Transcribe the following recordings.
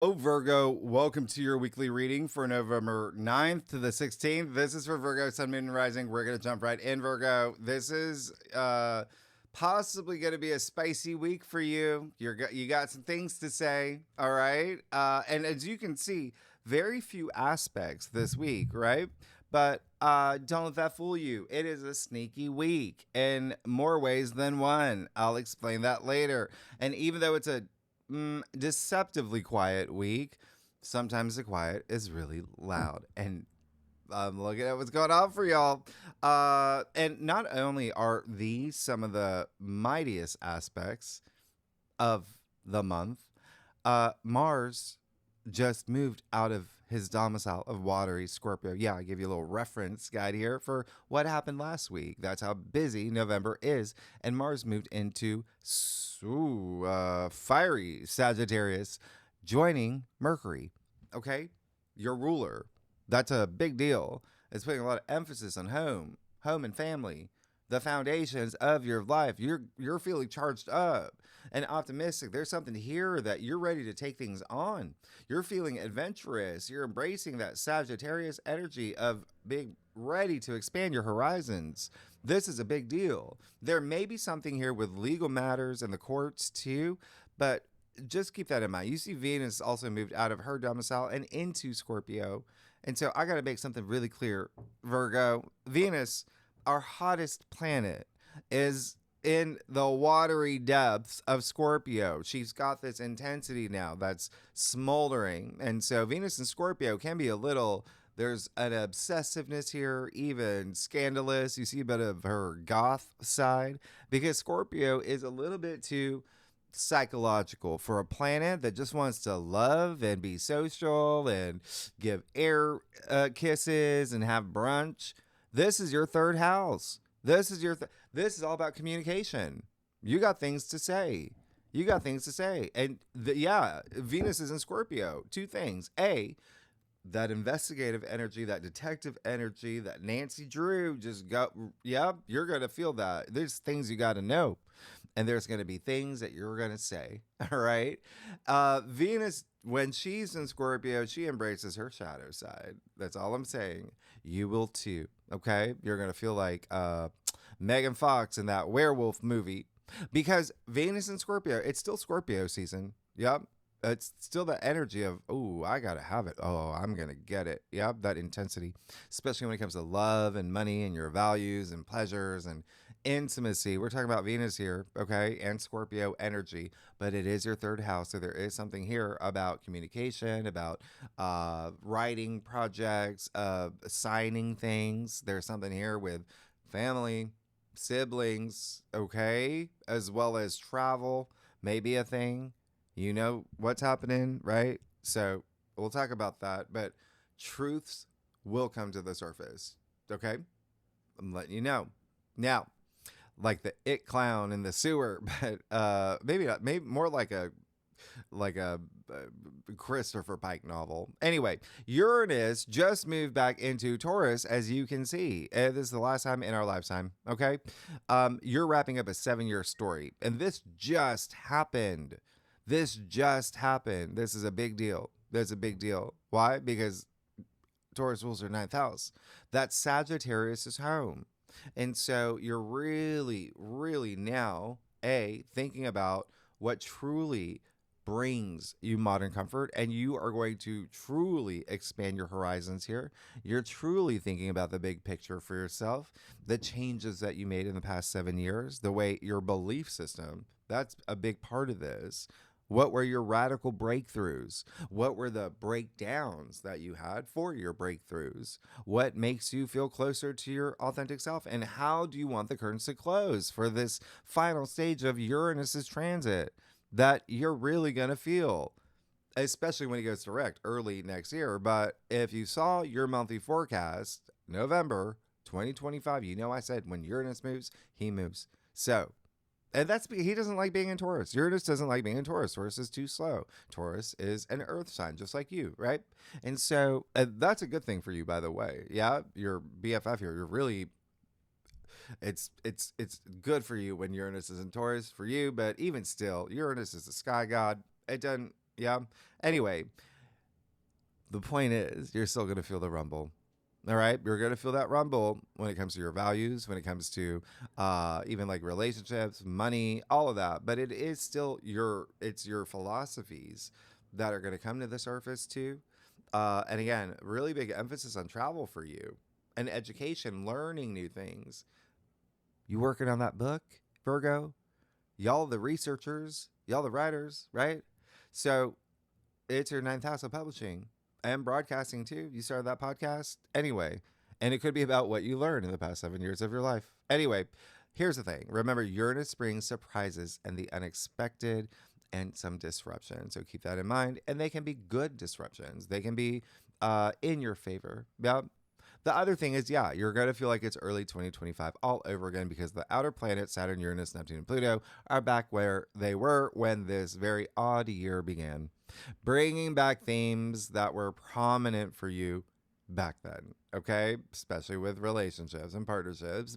Oh, Virgo, welcome to your weekly reading for November 9th to the 16th. This is for Virgo, Sun, Moon, and Rising. We're going to jump right in, Virgo. This is possibly going to be a spicy week for you. You got some things to say, all right? And as you can see, very few aspects this week, right? But don't let that fool you. It is a sneaky week in more ways than one. I'll explain that later. And even though it's a deceptively quiet week, sometimes the quiet is really loud. And I'm looking at what's going on for y'all. And not only are these some of the mightiest aspects of the month, Mars just moved out of his domicile of watery Scorpio. Yeah, I give you a little reference guide here for what happened last week. That's how busy November is. And Mars moved into fiery Sagittarius, joining Mercury. Okay? Your ruler. That's a big deal. It's putting a lot of emphasis on home and family, the foundations of your life. You're feeling charged up and optimistic. There's something here that you're ready to take things on. You're feeling adventurous. You're embracing that Sagittarius energy of being ready to expand your horizons. This is a big deal. There may be something here with legal matters and the courts too, but just keep that in mind. You see Venus also moved out of her domicile and into Scorpio. And so I got to make something really clear, Virgo. Venus, our hottest planet, is in the watery depths of Scorpio. She's got this intensity now that's smoldering. And so Venus and Scorpio can be a little, there's an obsessiveness here, even scandalous. You see a bit of her goth side because Scorpio is a little bit too psychological for a planet that just wants to love and be social and give air kisses and have brunch. This is your third house. This is all about communication. You got things to say. You got things to say. And Venus is in Scorpio. Two things. A, that investigative energy, that detective energy, that Nancy Drew just got, you're going to feel that. There's things you got to know. And there's going to be things that you're going to say. All right. Venus, when she's in Scorpio, she embraces her shadow side. That's all I'm saying. You will too. Okay. You're going to feel like Megan Fox in that werewolf movie because Venus in Scorpio, it's still Scorpio season. Yep. It's still the energy of, oh, I got to have it. Oh, I'm going to get it. Yep. That intensity, especially when it comes to love and money and your values and pleasures and intimacy. We're talking about Venus here, okay, and Scorpio energy, but it is your third house. So there is something here about communication, about writing projects, signing things. There's something here with family, siblings, okay, as well as travel, maybe a thing. You know what's happening, right? So we'll talk about that, but truths will come to the surface, okay? I'm letting you know. Now, like the it clown in the sewer, but maybe not, maybe more like a Christopher Pike novel. Anyway, Uranus just moved back into Taurus, as you can see. This is the last time in our lifetime. Okay, you're wrapping up a 7-year story, and this just happened. This just happened. This is a big deal. That's a big deal. Why? Because Taurus rules your ninth house. That's Sagittarius' home. And so you're really, really now, thinking about what truly brings you modern comfort, and you are going to truly expand your horizons here. You're truly thinking about the big picture for yourself, the changes that you made in the past 7 years, the way your belief system, that's a big part of this. What were your radical breakthroughs? What were the breakdowns that you had for your breakthroughs? What makes you feel closer to your authentic self? And how do you want the curtains to close for this final stage of Uranus's transit that you're really going to feel, especially when it goes direct early next year? But if you saw your monthly forecast, November 2025, you know I said when Uranus moves, he moves. So, and he doesn't like being in Taurus. Uranus doesn't like being in Taurus. Taurus is too slow. Taurus is an earth sign, just like you, right? And so that's a good thing for you, by the way. Yeah, your BFF here, you're really, it's good for you when Uranus is in Taurus for you, but even still, Uranus is the sky god. It doesn't, Yeah. Anyway, the point is, you're still going to feel the rumble. All right. You're going to feel that rumble when it comes to your values, when it comes to even like relationships, money, all of that. But it is still it's your philosophies that are going to come to the surface too. And again, really big emphasis on travel for you and education, learning new things. You working on that book, Virgo? Y'all the researchers, y'all the writers, right? So it's your ninth house of publishing and broadcasting too. You started that podcast anyway. And it could be about what you learned in the past 7 years of your life. Anyway, here's the thing. Remember, Uranus brings surprises and the unexpected and some disruption. So keep that in mind. And they can be good disruptions. They can be in your favor. Yeah. The other thing is, yeah, you're going to feel like it's early 2025 all over again because the outer planets, Saturn, Uranus, Neptune, and Pluto, are back where they were when this very odd year began, bringing back themes that were prominent for you back then, okay? Especially with relationships and partnerships,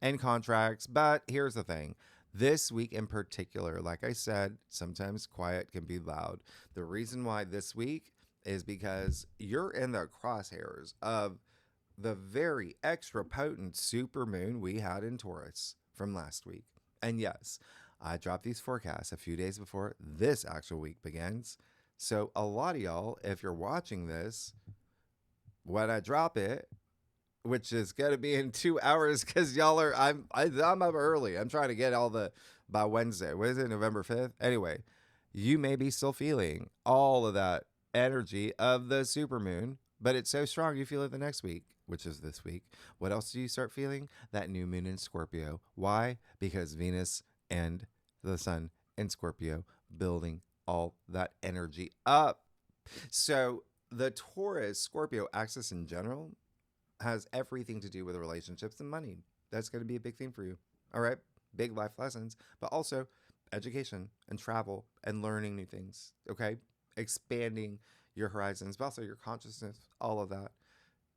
and contracts. But here's the thing. This week in particular, like I said, sometimes quiet can be loud. The reason why this week is because you're in the crosshairs of the very extra potent super moon we had in Taurus from last week. And yes, I dropped these forecasts a few days before this actual week begins. So a lot of y'all, if you're watching this, when I drop it, which is going to be in 2 hours because y'all are, I'm up early. I'm trying to get all by Wednesday. What is it, November 5th? Anyway, you may be still feeling all of that energy of the supermoon, but it's so strong you feel it the next week, which is this week. What else do you start feeling? That new moon in Scorpio. Why? Because Venus and the sun in Scorpio building all that energy up. So the Taurus Scorpio axis in general has everything to do with relationships and money. That's going to be a big theme for you. All right. Big life lessons, but also education and travel and learning new things. Okay. Expanding your horizons, but also your consciousness, all of that.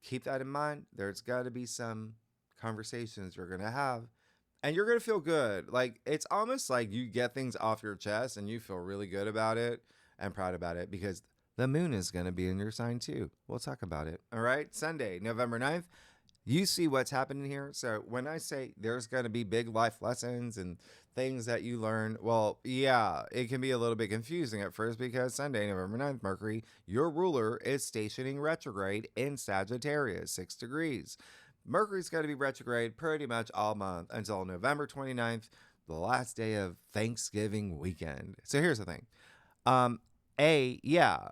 Keep that in mind. There's got to be some conversations you're going to have and you're going to feel good. Like it's almost like you get things off your chest and you feel really good about it and proud about it because the moon is going to be in your sign too. We'll talk about it. All right. Sunday, November 9th. You see what's happening here. So when I say there's going to be big life lessons and things that you learn, well, yeah, it can be a little bit confusing at first because Sunday, November 9th, Mercury, your ruler, is stationing retrograde in Sagittarius, 6 degrees. Mercury's going to be retrograde pretty much all month until November 29th, the last day of Thanksgiving weekend. So here's the thing. Yeah,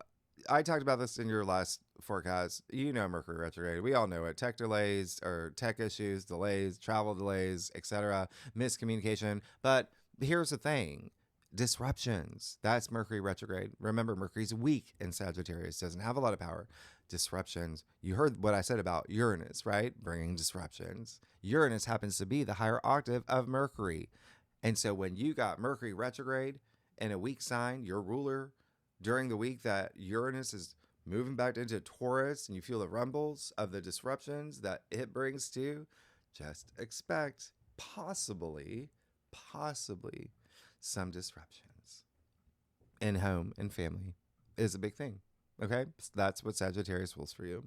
I talked about this in your last forecast. You know Mercury retrograde. We all know it. Tech delays or tech issues, delays, travel delays, etc., miscommunication. But here's the thing. Disruptions. That's Mercury retrograde. Remember, Mercury's weak in Sagittarius. Doesn't have a lot of power. Disruptions. You heard what I said about Uranus, right? Bringing disruptions. Uranus happens to be the higher octave of Mercury. And so when you got Mercury retrograde in a weak sign, your ruler, during the week that Uranus is moving back into Taurus and you feel the rumbles of the disruptions that it brings to, just expect possibly some disruptions in home and family is a big thing. Okay. So that's what Sagittarius rules for you.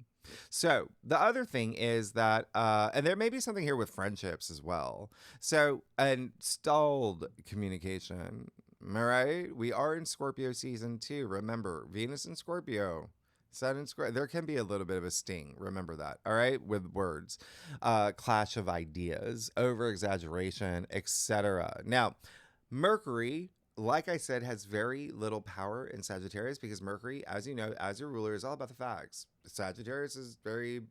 So the other thing is that, and there may be something here with friendships as well. So, and stalled communication. All right. We are in Scorpio season 2. Remember, Venus in Scorpio, Sun in Scorpio. There can be a little bit of a sting. Remember that. All right. With words, clash of ideas, over exaggeration, etc. Now, Mercury, like I said, has very little power in Sagittarius because Mercury, as you know, as your ruler, is all about the facts. Sagittarius is very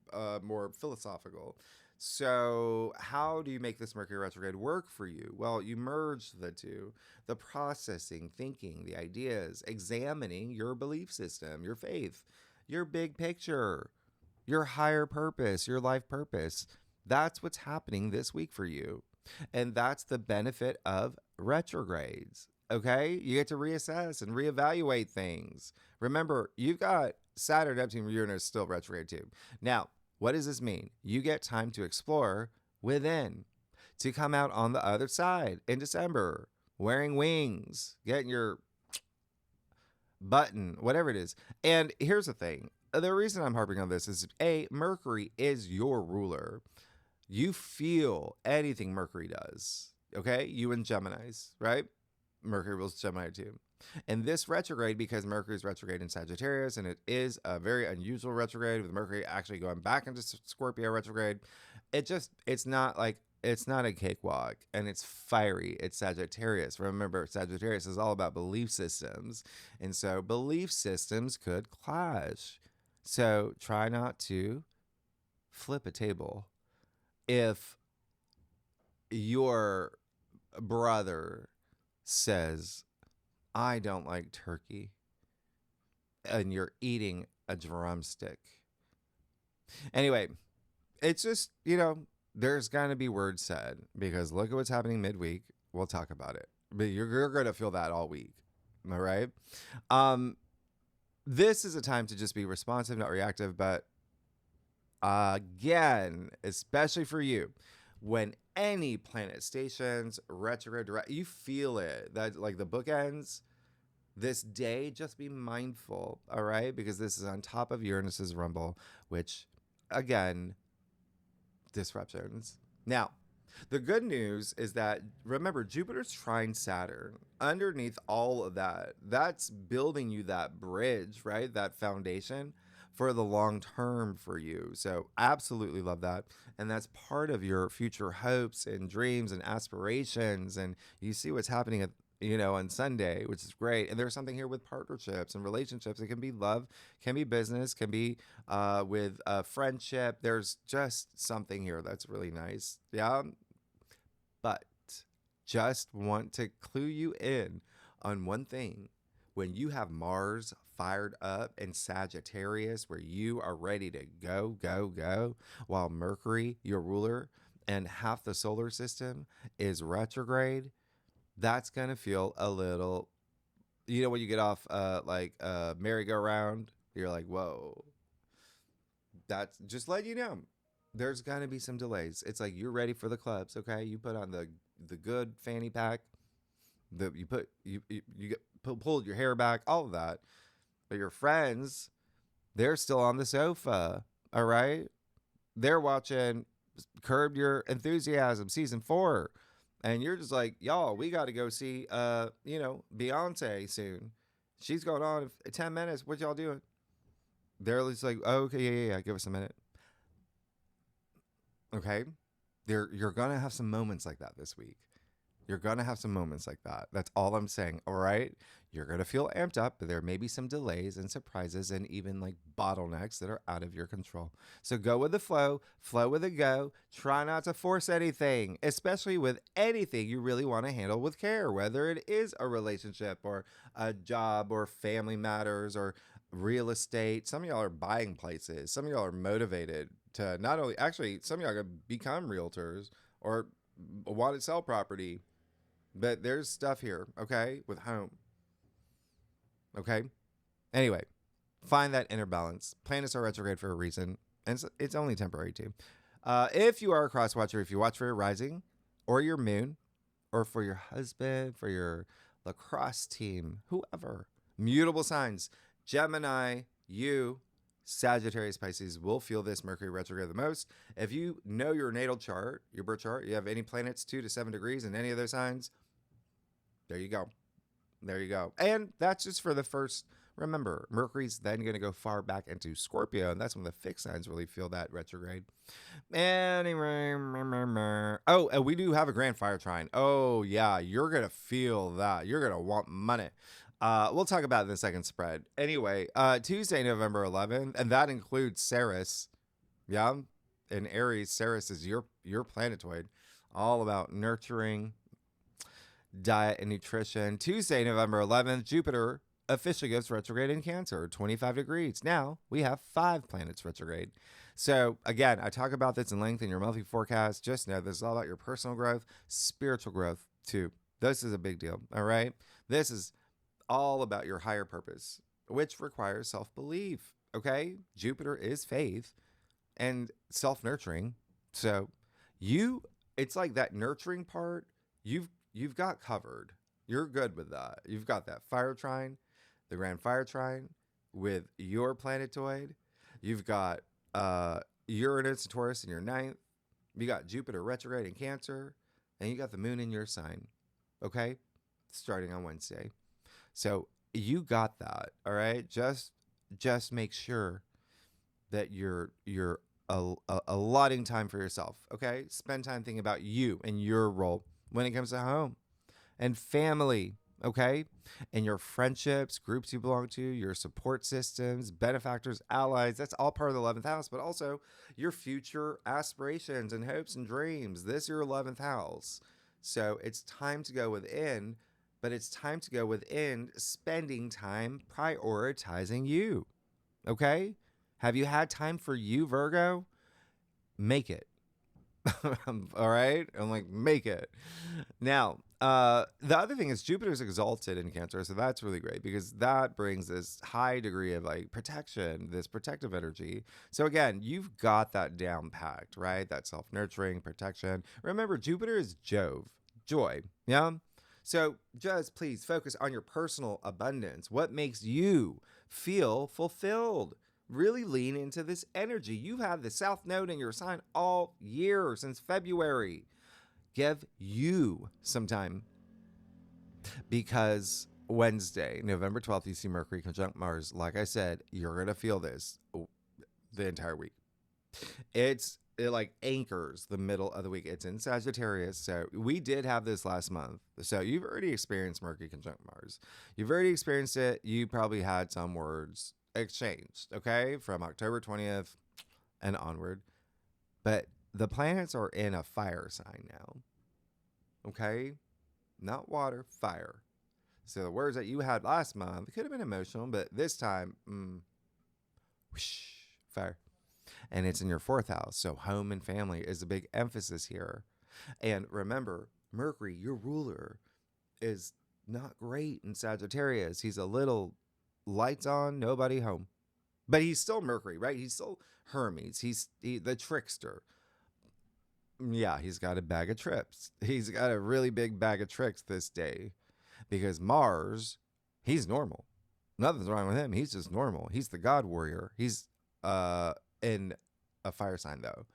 more philosophical. So how do you make this Mercury retrograde work for you? Well, you merge the two, the processing, thinking, the ideas, examining your belief system, your faith, your big picture, your higher purpose, your life purpose. That's what's happening this week for you. And that's the benefit of retrogrades. Okay, you get to reassess and reevaluate things. Remember, you've got Saturn, Neptune, Uranus still retrograde too. Now, what does this mean? You get time to explore within, to come out on the other side in December, wearing wings, getting your button, whatever it is. And here's the thing. The reason I'm harping on this is Mercury is your ruler. You feel anything Mercury does. Okay? You and Geminis, right? Mercury rules Gemini too. And this retrograde, because Mercury is retrograde in Sagittarius, and it is a very unusual retrograde with Mercury actually going back into Scorpio retrograde, it's not a cakewalk, and it's fiery. It's Sagittarius. Remember, Sagittarius is all about belief systems. And so belief systems could clash. So try not to flip a table. If your brother says, I don't like turkey, and you're eating a drumstick. Anyway, it's just, there's going to be words said, because look at what's happening midweek. We'll talk about it. But you're going to feel that all week. All right? This is a time to just be responsive, not reactive. But again, especially for you, when any planet stations retrograde, you feel it. That like the bookends. This day, just be mindful, all right? Because this is on top of Uranus's rumble, which, again, disruptions. Now, the good news is that, remember, Jupiter's trine Saturn. Underneath all of that, that's building you that bridge, right? That foundation for the long term for you. So absolutely love that. And that's part of your future hopes and dreams and aspirations. And you see what's happening on Sunday, which is great. And there's something here with partnerships and relationships. It can be love, can be business, can be with friendship. There's just something here that's really nice. Yeah. But just want to clue you in on one thing. When you have Mars fired up in Sagittarius, where you are ready to go, while Mercury, your ruler, and half the solar system is retrograde, that's going to feel a little, when you get off merry-go-round, you're like, whoa. That's just letting you know. There's going to be some delays. It's like you're ready for the clubs, okay? You put on the good fanny pack. Pulled your hair back, all of that. But your friends, they're still on the sofa, all right? They're watching Curb Your Enthusiasm season 4. And you're just like, y'all, we got to go see, Beyonce soon. She's going on in 10 minutes. What y'all doing? They're just like, oh, okay, yeah. Give us a minute. Okay? You're going to have some moments like that this week. You're going to have some moments like that. That's all I'm saying, all right? You're going to feel amped up, but there may be some delays and surprises and even like bottlenecks that are out of your control. So go with the flow with the go. Try not to force anything, especially with anything you really want to handle with care, whether it is a relationship or a job or family matters or real estate. Some of y'all are buying places. Some of y'all are motivated to not only, actually, some of y'all are going to become realtors or want to sell property. But there's stuff here, okay, with home. Okay? Anyway, find that inner balance. Planets are retrograde for a reason, and it's only temporary, too. If you are a cross watcher, if you watch for your rising or your moon, or for your husband, for your lacrosse team, whoever, mutable signs, Gemini, you, Sagittarius, Pisces will feel this Mercury retrograde the most. If you know your natal chart, your birth chart, you have any planets 2 to 7 degrees in any of those signs, there you go. There you go. And that's just for the first. Remember, Mercury's then going to go far back into Scorpio, and that's when the fixed signs really feel that retrograde. Anyway, oh, and we do have a grand fire trine. Oh, yeah, you're going to feel that. You're going to want money. We'll talk about it in the second spread. Anyway, Tuesday, November 11th, and that includes Ceres. Yeah, in Aries, Ceres is your planetoid, all about nurturing, diet, and nutrition. Tuesday, November 11th, Jupiter officially goes retrograde in Cancer, 25 degrees. Now we have 5 planets retrograde. So again, I talk about this in length in your monthly forecast. Just know this is all about your personal growth, spiritual growth too. This is a big deal. All right. This is all about your higher purpose, which requires self-belief. Okay. Jupiter is faith and self-nurturing. So it's like that nurturing part. You've got covered. You're good with that. You've got that fire trine. the Grand Fire Trine with your planetoid. You've got Uranus and Taurus in your ninth. You got Jupiter retrograde in Cancer, and you got the moon in your sign. Okay? Starting on Wednesday. So you got that, all right? Just make sure that you're allotting time for yourself, okay? Spend time thinking about you and your role when it comes to home and family, okay? And your friendships, groups you belong to, your support systems, benefactors, allies. That's all part of the 11th house, but also your future aspirations and hopes and dreams. This is your 11th house. So it's time to go within, but it's time to go within spending time prioritizing you, okay? Have you had time for you, Virgo? Make it. All right? I'm like, make it. Now, the other thing is Jupiter's exalted in Cancer, so that's really great because that brings this high degree of like protection, this protective energy. So again, you've got that down packed, right? That self-nurturing protection. Remember, Jupiter is Jove, joy. Yeah? So just please focus on your personal abundance. What makes you feel fulfilled? Really lean into this energy. You have the South Node in your sign all year since February. Give you some time because Wednesday, November 12th, you see Mercury conjunct Mars. Like I said, you're going to feel this the entire week. It like anchors the middle of the week. It's in Sagittarius. So we did have this last month. So you've already experienced Mercury conjunct Mars. You've already experienced it. You probably had some words exchanged, okay, from October 20th and onward. But the planets are in a fire sign now, okay? Not water, fire. So the words that you had last month could have been emotional, but this time, whoosh, fire. And it's in your fourth house. So home and family is a big emphasis here. And remember, Mercury, your ruler, is not great in Sagittarius. He's a little lights on, nobody home. But he's still Mercury, right? He's still Hermes. He's the trickster. Yeah, he's got a bag of tricks. He's got a really big bag of tricks this day because Mars, he's normal. Nothing's wrong with him. He's just normal. He's the God warrior. He's in a fire sign though.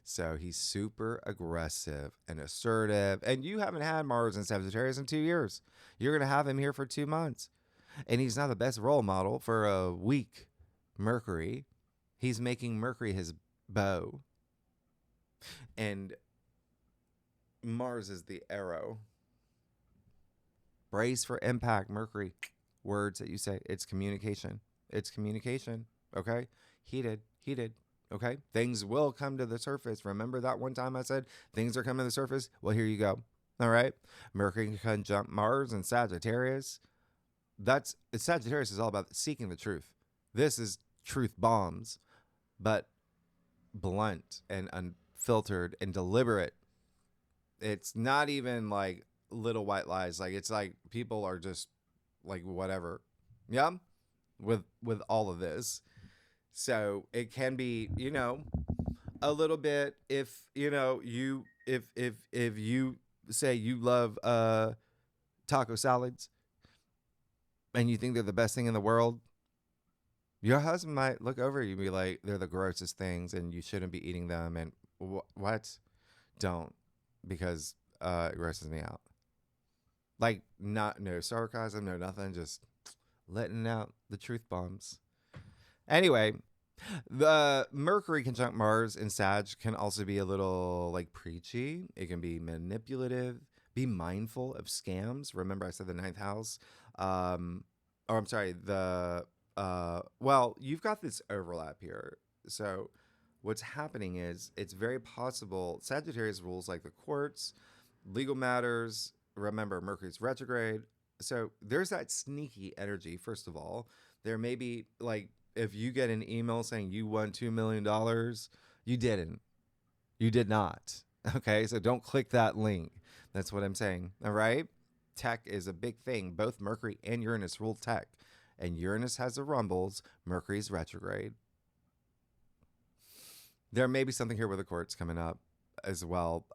So he's super aggressive and assertive. And you haven't had Mars in Sagittarius in 2 years. You're going to have him here for 2 months. And he's not the best role model for a weak Mercury. He's making Mercury his bow. And Mars is the arrow. Brace for impact, Mercury. Words that you say. It's communication. It's communication. Okay? Heated. Okay? Things will come to the surface. Remember that one time I said things are coming to the surface? Well, here you go. All right? Mercury conjunct Mars and Sagittarius. Sagittarius is all about seeking the truth. This is truth bombs, but blunt and unfiltered and deliberate. It's not even like little white lies. Like it's like people are just like whatever. Yeah. With all of this. So it can be, a little bit if you say you love taco salads and you think they're the best thing in the world, your husband might look over you and be like, they're the grossest things and you shouldn't be eating them. And what? Don't, because it grosses me out. Like, no sarcasm, no nothing, just letting out the truth bombs. Anyway, the Mercury conjunct Mars in Sag can also be a little like preachy. It can be manipulative. Be mindful of scams. Remember I said the ninth house. You've got this overlap here. So what's happening is it's very possible Sagittarius rules like the courts, legal matters. Remember, Mercury's retrograde. So there's that sneaky energy, first of all. There may be, like, if you get an email saying you won $2 million, you didn't. You did not. Okay, so don't click that link. That's what I'm saying. All right? Tech is a big thing. Both Mercury and Uranus rule tech. And Uranus has the rumbles. Mercury's retrograde. There may be something here with the courts coming up as well,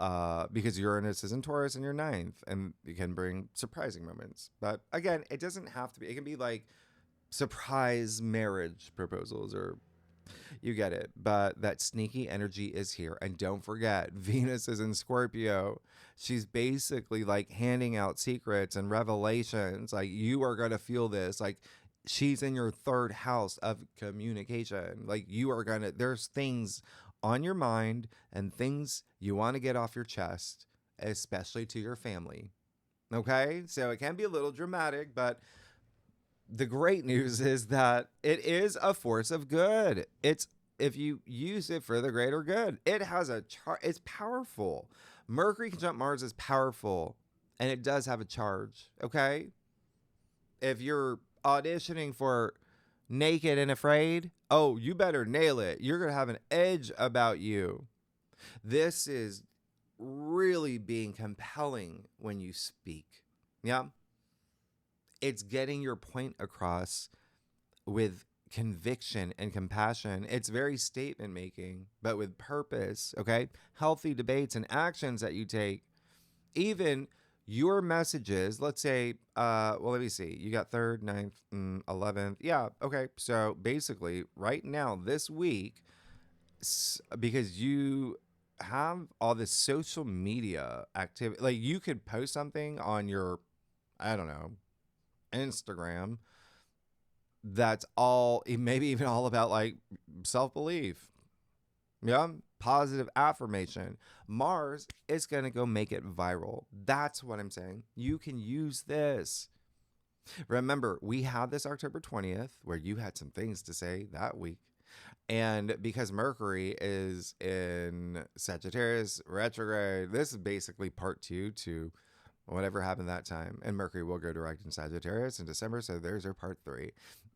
because Uranus is in Taurus in your ninth, and it can bring surprising moments. But again, it doesn't have to be. It can be like surprise marriage proposals, or you get it. But that sneaky energy is here. And don't forget, Venus is in Scorpio. She's basically like handing out secrets and revelations. Like, you are going to feel this. Like, she's in your third house of communication. Like, you are going to, there's things on your mind and things you want to get off your chest, especially to your family. Okay? So it can be a little dramatic, but the great news is that it is a force of good. It's, if you use it for the greater good. It has a it's powerful. Mercury conjunct Mars is powerful, and it does have a charge. Okay, if you're auditioning for Naked and Afraid, oh, you better nail it. You're gonna have an edge about you. This is really being compelling when you speak. Yeah, it's getting your point across with conviction and compassion. It's very statement making, but with purpose. Okay, healthy debates and actions that you take. Even your messages, let's say, well, let me see, you got 3rd, 9th, 11th. Yeah, okay, so basically right now this week, because you have all this social media activity, like you could post something on your, I don't know, Instagram that's all, maybe even all about like self-belief. Yeah, positive affirmation. Mars is going to go make it viral. That's what I'm saying. You can use this. Remember, we had this October 20th where you had some things to say that week. And because Mercury is in Sagittarius retrograde, this is basically part 2 to whatever happened that time. And Mercury will go direct in Sagittarius in December. So there's our part 3.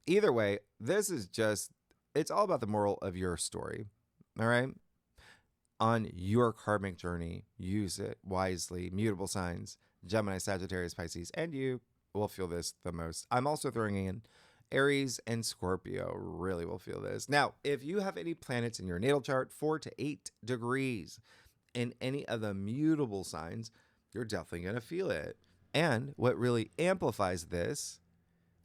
Either way, this is just, it's all about the moral of your story. All right. On your karmic journey, use it wisely. Mutable signs, Gemini, Sagittarius, Pisces, and you will feel this the most. I'm also throwing in Aries and Scorpio really will feel this. Now, if you have any planets in your natal chart, 4 to 8 degrees in any of the mutable signs, you're definitely going to feel it. And what really amplifies this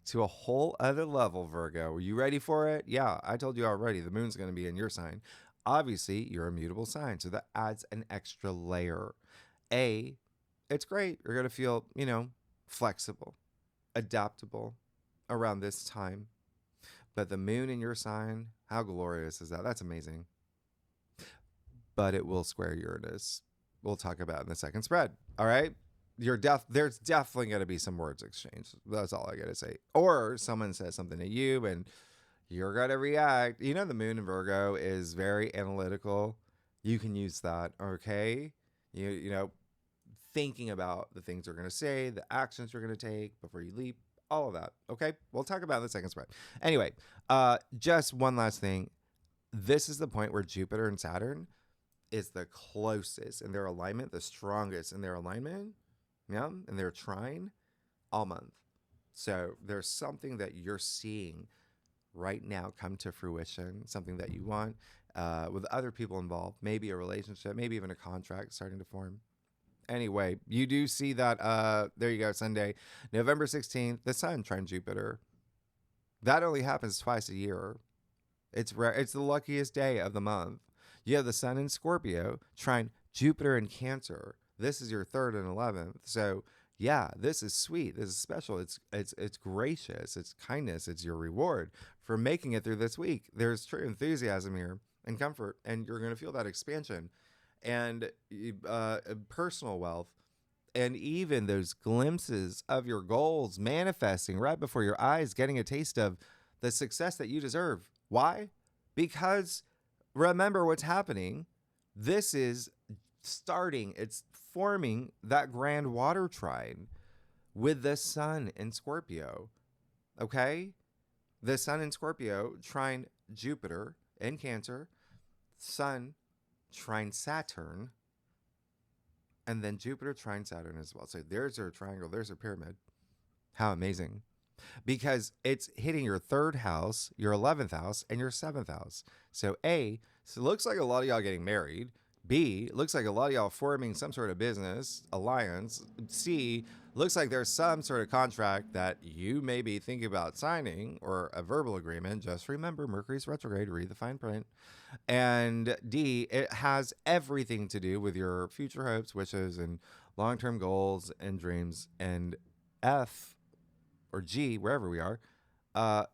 to a whole other level, Virgo, are you ready for it? Yeah, I told you already, the moon's going to be in your sign. Obviously, you're a mutable sign, so that adds an extra layer. It's great. You're going to feel, flexible, adaptable around this time. But the moon in your sign, how glorious is that? That's amazing. But it will square Uranus. We'll talk about it in the second spread. All right? There's definitely going to be some words exchanged. That's all I got to say. Or someone says something to you and you're going to react. The moon in Virgo is very analytical. You can use that, okay? Thinking about the things you're going to say, the actions you're going to take before you leap, all of that, okay? We'll talk about it in the second spread. Anyway, just one last thing. This is the point where Jupiter and Saturn is the closest in their alignment, the strongest in their alignment, yeah, and their trine all month. So there's something that you're seeing right now come to fruition, something that you want with other people involved, maybe a relationship, maybe even a contract starting to form. Anyway, you do see that, there you go, Sunday, November 16th, the sun trine Jupiter. That only happens twice a year. It's rare. It's the luckiest day of the month. You have the sun in Scorpio trine Jupiter in Cancer. This is your 3rd and 11th. So yeah, this is sweet. This is special. It's gracious. It's kindness. It's your reward for making it through this week. There's true enthusiasm here and comfort, and you're going to feel that expansion and personal wealth, and even those glimpses of your goals manifesting right before your eyes, getting a taste of the success that you deserve. Why? Because remember what's happening. This is starting, it's forming that grand water trine with the sun in Scorpio. Okay? The sun in Scorpio trine Jupiter in Cancer, sun trine Saturn, and then Jupiter trine Saturn as well. So there's our triangle, there's our pyramid. How amazing. Because it's hitting your 3rd house, your 11th house, and your 7th house. So it looks like a lot of y'all getting married. B, looks like a lot of y'all forming some sort of business alliance. C, looks like there's some sort of contract that you may be thinking about signing or a verbal agreement. Just remember, Mercury's retrograde, read the fine print. And D, it has everything to do with your future hopes, wishes, and long-term goals and dreams. And F or G, wherever we are,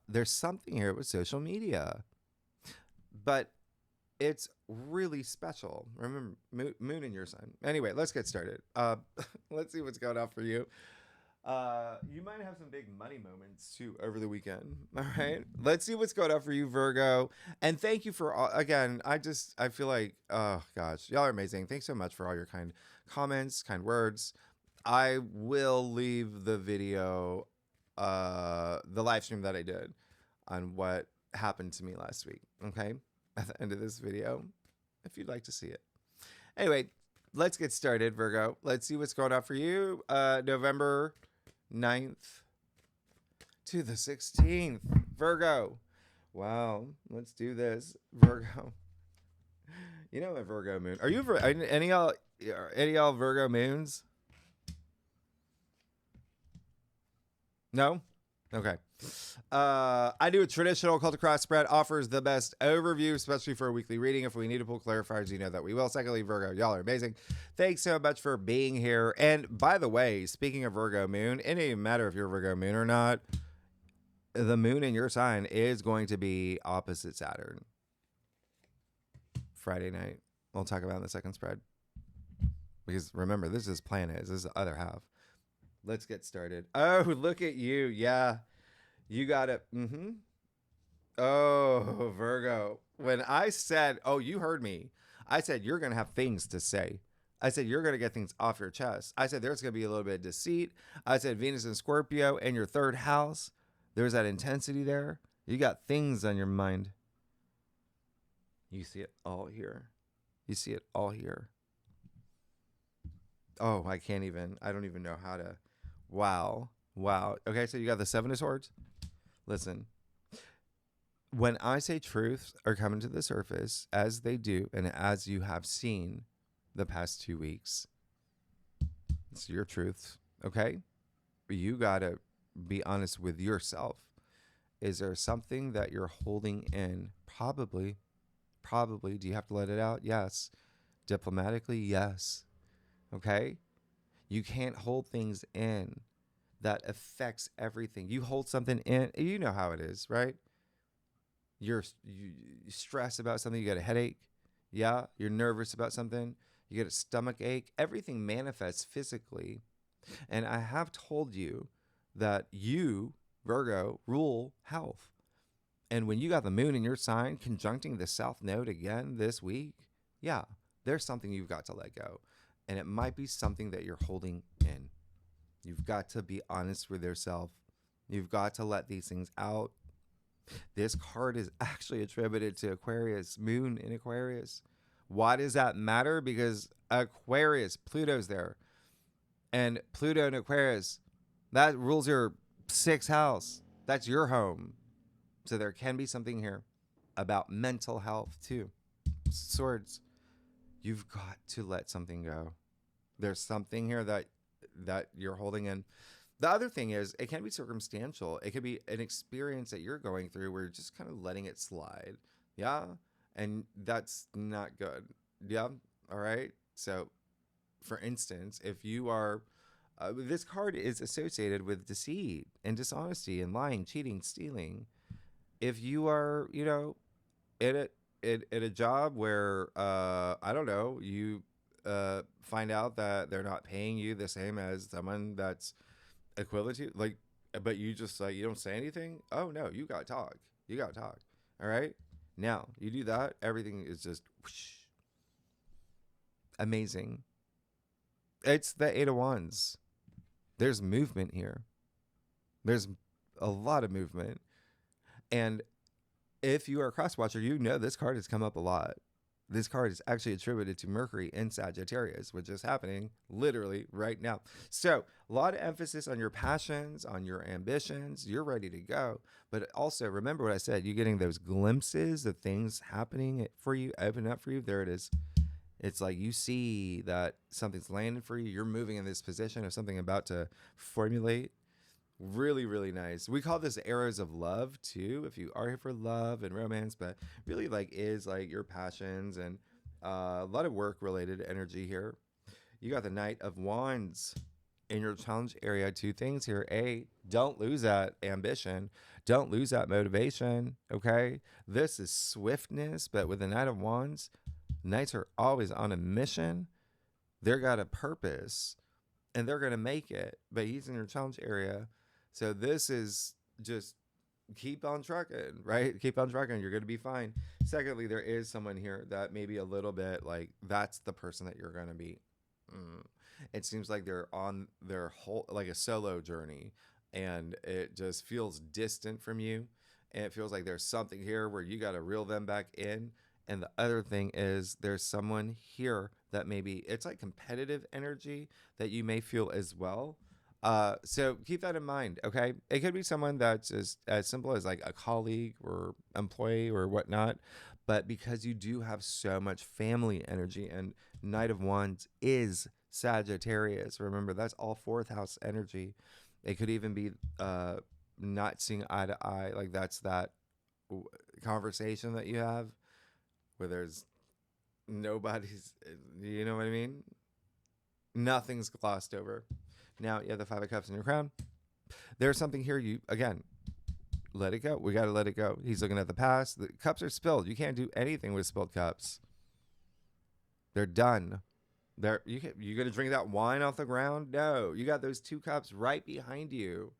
there's something here with social media. But it's really special. Remember, moon in your sign. Anyway, let's get started. Let's see what's going on for you. You might have some big money moments too over the weekend. All right, let's see what's going on for you, Virgo. And thank you for all, again. I feel like, oh gosh, y'all are amazing. Thanks so much for all your kind comments, kind words. I will leave the video, the live stream that I did on what happened to me last week. Okay, at the end of this video, if you'd like to see it. Anyway, let's get started, Virgo. Let's see what's going on for you. November 9th to the 16th, Virgo. Wow, let's do this, Virgo. You know a Virgo moon. Are you any y'all Virgo moons? No? Okay. I do a traditional occult cross spread, offers the best overview, especially for a weekly reading. If we need to pull clarifiers, you know that we will. Secondly, Virgo, y'all are amazing. Thanks so much for being here. And by the way, speaking of Virgo moon, it doesn't even matter if you're Virgo moon or not, the moon in your sign is going to be opposite Saturn Friday night. We'll talk about in the second spread. Because remember, this is planet. This is the other half. Let's get started. Oh, look at you. Yeah. You got it. Mm-hmm. Oh, Virgo. When I said, oh, you heard me. I said, you're going to have things to say. I said, you're going to get things off your chest. I said, there's going to be a little bit of deceit. I said, Venus and Scorpio in your third house. There's that intensity there. You got things on your mind. You see it all here. You see it all here. Oh, I don't even know how to. Wow. Okay, so you got the Seven of Swords. Listen, when I say truths are coming to the surface, as they do, and as you have seen the past 2 weeks, it's your truths, okay? You got to be honest with yourself. Is there something that you're holding in? Probably. Do you have to let it out? Yes. Diplomatically, yes. Okay? You can't hold things in. That affects everything. You hold something in, you know how it is, right? You stress about something, you get a headache. Yeah, you're nervous about something, you get a stomach ache. Everything manifests physically. And I have told you that you, Virgo, rule health. And when you got the moon in your sign conjuncting the south node again this week, yeah, there's something you've got to let go. And it might be something that you're holding in. You've got to be honest with yourself. You've got to let these things out. This card is actually attributed to Aquarius, moon in Aquarius. Why does that matter? Because Aquarius, Pluto's there. And Pluto in Aquarius, that rules your 6th house. That's your home. So there can be something here about mental health too. Swords. You've got to let something go. There's something here that you're holding in. The other thing is, it can be circumstantial. It could be an experience that you're going through where you're just kind of letting it slide. Yeah. And that's not good. Yeah. All right. So for instance, if you are, this card is associated with deceit and dishonesty and lying, cheating, stealing. If you are, in a job where, I don't know, you find out that they're not paying you the same as someone that's equivalent to, like, but you just like, you don't say anything. Oh no, you gotta talk. All right, now you do that, everything is just whoosh. Amazing. It's the 8 of Wands. There's movement here. There's a lot of movement. And if you are a cross watcher, you know this card has come up a lot. This card is actually attributed to Mercury in Sagittarius, which is happening literally right now. So a lot of emphasis on your passions, on your ambitions. You're ready to go. But also remember what I said. You're getting those glimpses of things happening for you, open up for you. There it is. It's like you see that something's landed for you. You're moving in this position of something about to formulate. Really, really nice. We call this arrows of love too, if you are here for love and romance, but really like is like your passions and a lot of work related energy here. You got the Knight of Wands in your challenge area. Two things here. A, don't lose that ambition. Don't lose that motivation. Okay. This is swiftness, but with the Knight of Wands, Knights are always on a mission. They're got a purpose and they're going to make it. But he's in your challenge area. So this is just keep on trucking, right? Keep on trucking. You're going to be fine. Secondly, there is someone here that maybe a little bit like that's the person that you're going to be. It seems like they're on their whole, like a solo journey, and it just feels distant from you. And it feels like there's something here where you got to reel them back in. And the other thing is there's someone here that maybe it's like competitive energy that you may feel as well. So keep that in mind, okay? It could be someone that's as simple as like a colleague or employee or whatnot, but because you do have so much family energy, and Knight of Wands is Sagittarius. Remember, that's all fourth house energy. It could even be not seeing eye to eye, like that's that conversation that you have where there's nobody's, you know what I mean? Nothing's glossed over. Now you have the Five of Cups in your crown. There's something here you, again, let it go. We got to let it go. He's looking at the past. The cups are spilled. You can't do anything with spilled cups. They're done. You going to drink that wine off the ground? No. You got those two cups right behind you.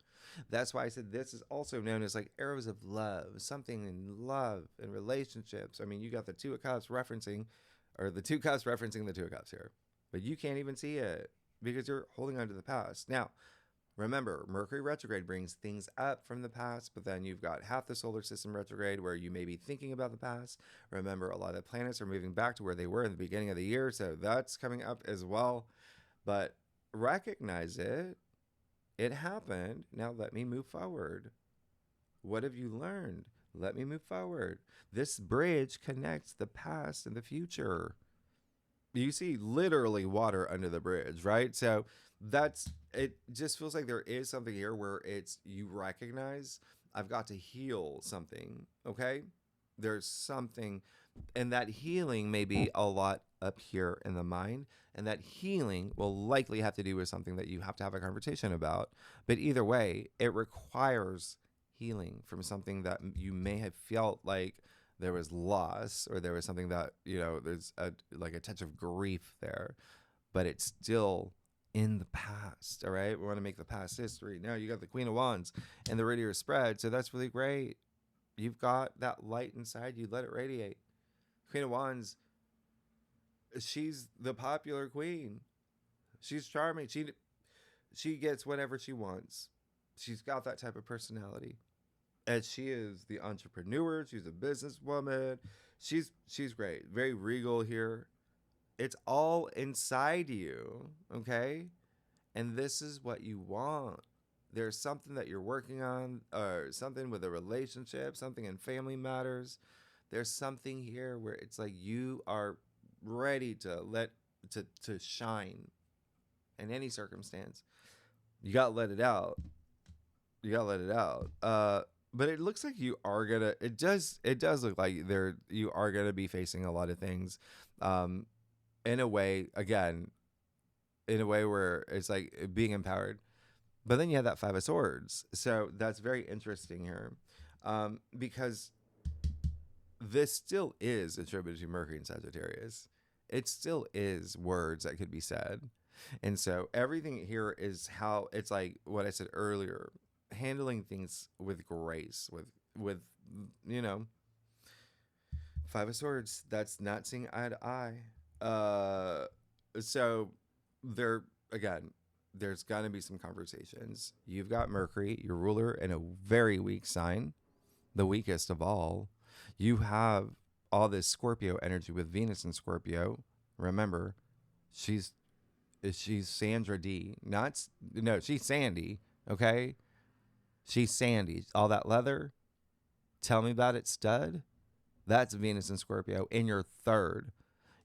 That's why I said this is also known as like arrows of love, something in love and relationships. I mean, you got the two of cups referencing, or the two cups referencing the two of cups here, but you can't even see it because you're holding on to the past. Now, remember, Mercury retrograde brings things up from the past, but then you've got half the solar system retrograde where you may be thinking about the past. Remember, a lot of planets are moving back to where they were in the beginning of the year, so that's coming up as well. But recognize it. It happened. Now let me move forward. What have you learned? Let me move forward. This bridge connects the past and the future. You see literally water under the bridge, right? So that's, it just feels like there is something here where it's, you recognize I've got to heal something, okay? There's something, and that healing may be a lot up here in the mind, and that healing will likely have to do with something that you have to have a conversation about. But either way, it requires healing from something that you may have felt like there was loss, or there was something that, you know, there's like a touch of grief there, but it's still in the past. All right, we want to make the past history. Now you got the Queen of Wands and the radiator spread, so that's really great. You've got that light inside you. Let it radiate. Queen of Wands, she's the popular queen. She's charming. She gets whatever she wants. She's got that type of personality. And she is the entrepreneur. She's a businesswoman. She's great. Very regal here. It's all inside you, okay? And this is what you want. There's something that you're working on, or something with a relationship, something in family matters. There's something here where it's like you are ready to to shine in any circumstance. You gotta let it out. You gotta let it out. But it looks like you are gonna. It does look like you are gonna be facing a lot of things, in a way. Again, in a way where it's like being empowered. But then you have that Five of Swords, so that's very interesting here, because this still is attributed to Mercury and Sagittarius. It still is words that could be said. And so everything here is how it's like what I said earlier, handling things with grace, with you know, Five of Swords, that's not seeing eye to eye. So there again, there's gonna be some conversations. You've got Mercury, your ruler, in a very weak sign, the weakest of all. You have all this Scorpio energy with Venus in Scorpio. Remember, she's Sandra D. She's Sandy. Okay, she's Sandy. All that leather. Tell me about it, stud. That's Venus in Scorpio in your third.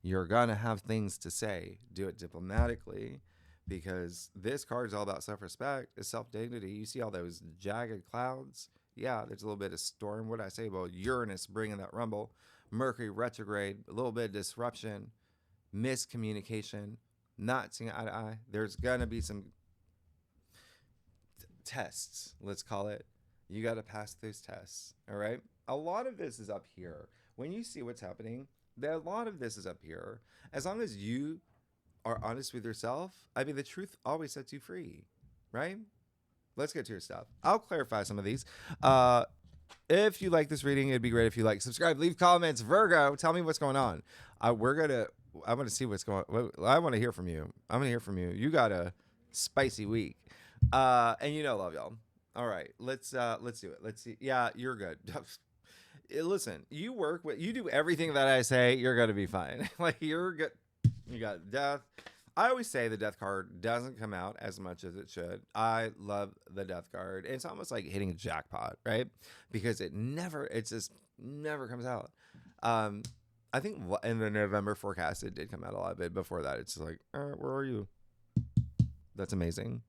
You're going to have things to say. Do it diplomatically, because this card is all about self-respect, it's self-dignity. You see all those jagged clouds? Yeah, there's a little bit of storm. What did I say about Uranus bringing that rumble? Mercury retrograde, a little bit of disruption, miscommunication, not seeing eye to eye. There's going to be some tests, let's call it. You got to pass those tests, all right? A lot of this is up here. When you see what's happening, a lot of this is up here. As long as you are honest with yourself, I mean, the truth always sets you free, right? Let's get to your stuff. I'll clarify some of these. If you like this reading, it'd be great if you like, subscribe, leave comments. Virgo, tell me what's going on. I want to see what's going on. I want to hear from you. I'm going to hear from you. You got a spicy week. And you know, love y'all. All right, let's do it. Let's see. Yeah, you're good. Listen, you do everything that I say, you're going to be fine. Like, you're good. You got death. I always say the death card doesn't come out as much as it should. I love the death card. It's almost like hitting a jackpot, right? Because it just never comes out. I think in the November forecast, it did come out a lot bit. Before that, it's like, where are you? That's amazing.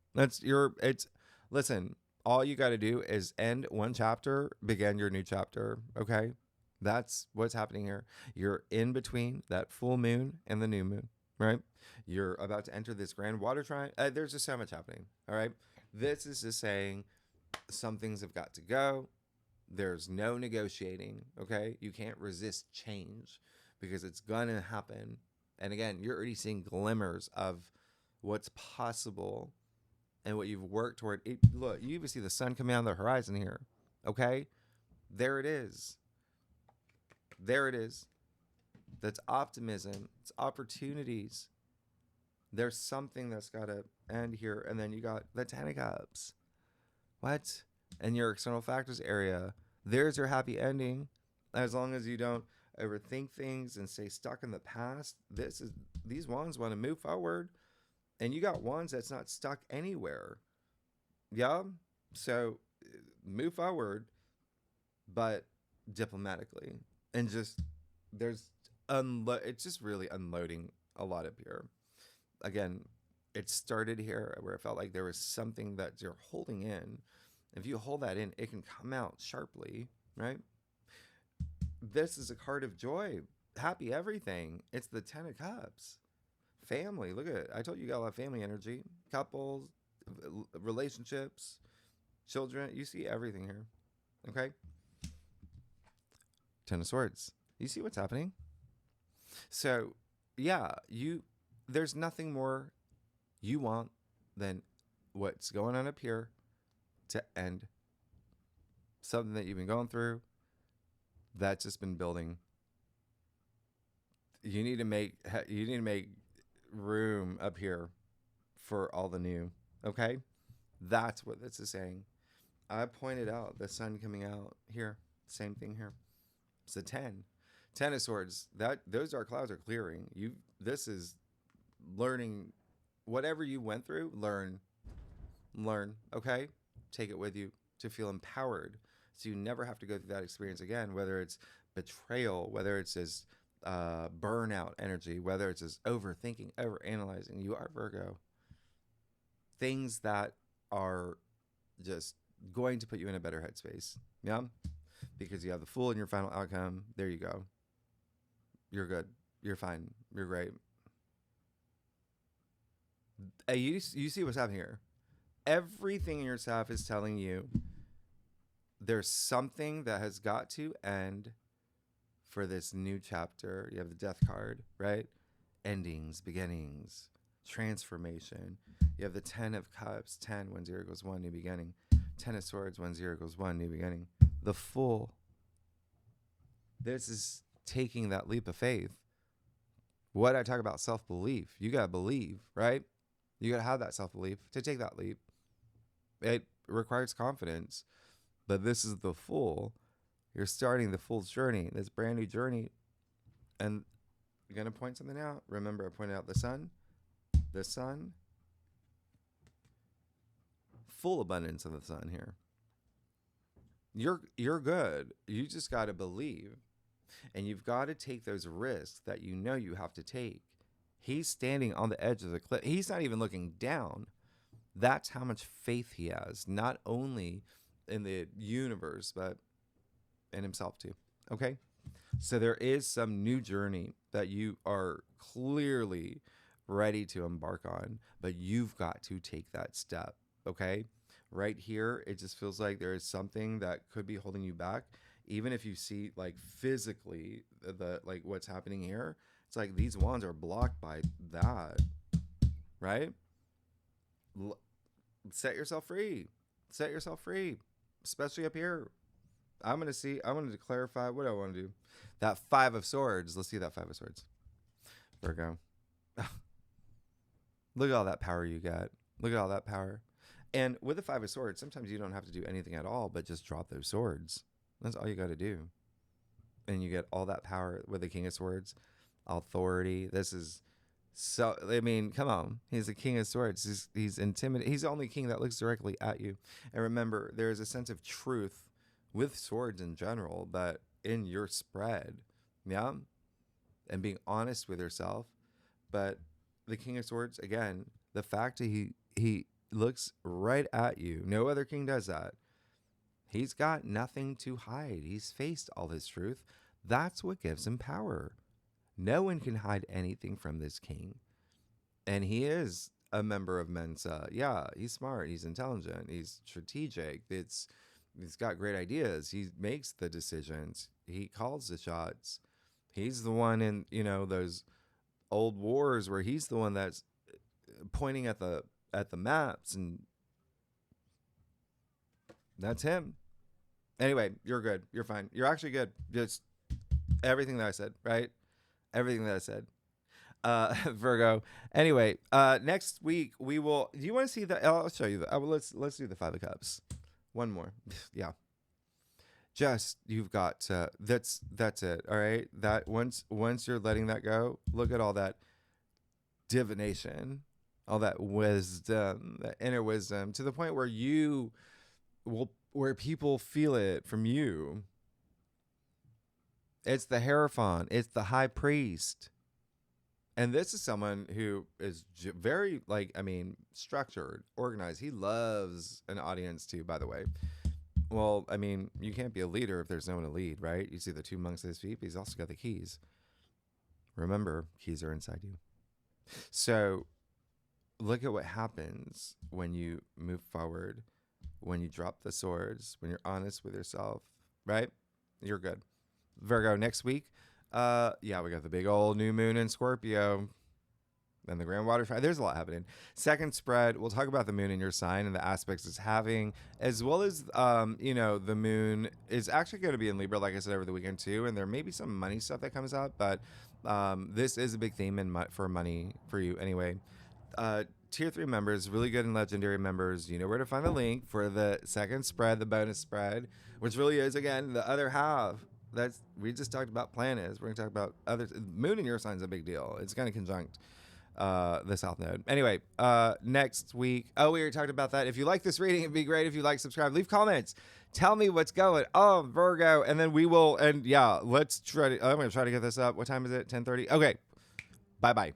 Listen, all you got to do is end one chapter, begin your new chapter. Okay. That's what's happening here. You're in between that full moon and the new moon, right? You're about to enter this grand water trine. There's just so much happening. All right. This is just saying some things have got to go. There's no negotiating. Okay. You can't resist change because it's going to happen. And again, you're already seeing glimmers of what's possible and what you've worked toward. Look, you even see the sun coming on the horizon here. Okay. There it is. There it is. That's optimism. It's opportunities. There's something that's got to end here. And then you got the Ten of Cups. What? And your external factors area. There's your happy ending. As long as you don't overthink things and stay stuck in the past. These wands want to move forward. And you got wands that's not stuck anywhere. Yeah? So move forward, but diplomatically. And just it's just really unloading a lot up here. Again, it started here where it felt like there was something that you're holding in. If you hold that in, it can come out sharply, right? This is a card of joy, happy everything. It's the Ten of Cups. Family, look at it. I told you got a lot of family energy. Couples, relationships, children. You see everything here, okay? Ten of Swords. You see what's happening? So, yeah, there's nothing more you want than what's going on up here to end. Something that you've been going through that's just been building. You need to make room up here for all the new. Okay? That's what this is saying. I pointed out the sun coming out here. Same thing here. It's a 10. 10 of Swords. Those dark clouds are clearing. This is learning. Whatever you went through, learn. Okay? Take it with you to feel empowered, so you never have to go through that experience again, whether it's betrayal, whether it's just burnout energy, whether it's just overthinking, overanalyzing. You are Virgo. Things that are just going to put you in a better headspace. Yeah? Because you have the Fool in your final outcome. There you go. You're good. You're fine. You're great. You see what's happening here. Everything in yourself is telling you there's something that has got to end for this new chapter. You have the Death card, right? Endings, beginnings, transformation. You have the 10 of Cups. 10, 1, 0 goes 1, new beginning. 10 of Swords, 1, 0 goes 1, new beginning. The Fool. This is taking that leap of faith. What I talk about self-belief. You got to believe, right? You got to have that self-belief to take that leap. It requires confidence. But this is the Fool. You're starting the Fool's journey, this brand new journey. And you're going to point something out. Remember, I pointed out the sun. The sun. Full abundance of the sun here. You're good. You just got to believe. And you've got to take those risks that you know you have to take. He's standing on the edge of the cliff. He's not even looking down. That's how much faith he has, not only in the universe, but in himself too. Okay? So there is some new journey that you are clearly ready to embark on, but you've got to take that step. Okay? Right here, it just feels like there is something that could be holding you back. Even if you see like physically the like what's happening here, it's like these wands are blocked by that, right? Set yourself free. Set yourself free, especially up here. I wanted to clarify what I want to do. That 5 of Swords. Let's see that 5 of Swords. Virgo. Look at all that power you got. Look at all that power. And with the 5 of Swords, sometimes you don't have to do anything at all, but just drop those swords. That's all you got to do. And you get all that power with the King of Swords. Authority. This is so, I mean, come on. He's the King of Swords. He's intimidating. He's the only king that looks directly at you. And remember, there is a sense of truth with swords in general, but in your spread. Yeah? And being honest with yourself. But the King of Swords, again, the fact that he looks right at you. No other king does that. He's got nothing to hide. He's faced all his truth. That's what gives him power. No one can hide anything from this king. And he is a member of Mensa. Yeah, he's smart. He's intelligent. He's strategic. He's got great ideas. He makes the decisions. He calls the shots. He's the one in, those old wars where he's the one that's pointing at the maps, and that's him. Anyway, you're good. You're fine. You're actually good. Just everything that I said, right? Everything that I said. Virgo. Anyway, next week we will. Do you want to see the? I'll show you. Let's do the 5 of Cups. One more. Yeah. Just you've got. That's it. All right. That once you're letting that go, look at all that divination, all that wisdom, that inner wisdom, to the point where where people feel it from you. It's the Hierophant. It's the High Priest. And this is someone who is very, structured, organized. He loves an audience too, by the way. Well, you can't be a leader if there's no one to lead, right? You see the 2 monks at his feet, but he's also got the keys. Remember, keys are inside you. So look at what happens when you move forward, when you drop the swords, when you're honest with yourself, right? You're good. Virgo, next week, we got the big old new moon in Scorpio and the grand water trine. There's a lot happening. Second spread, we'll talk about the moon in your sign and the aspects it's having, as well as, the moon is actually going to be in Libra, like I said, over the weekend too. And there may be some money stuff that comes out, but this is a big theme for money for you anyway. Tier 3 members, really good and legendary members, you know where to find the link for the second spread, the bonus spread, which really is, again, the other half. We just talked about planets. We're going to talk about others. Moon in your sign is a big deal. It's going to conjunct the South Node. Anyway, next week. Oh, we already talked about that. If you like this reading, it'd be great if you like, subscribe, leave comments. Tell me what's going on, Virgo. And then we will, let's try to, I'm going to try to get this up. What time is it? 10:30? Okay. Bye-bye.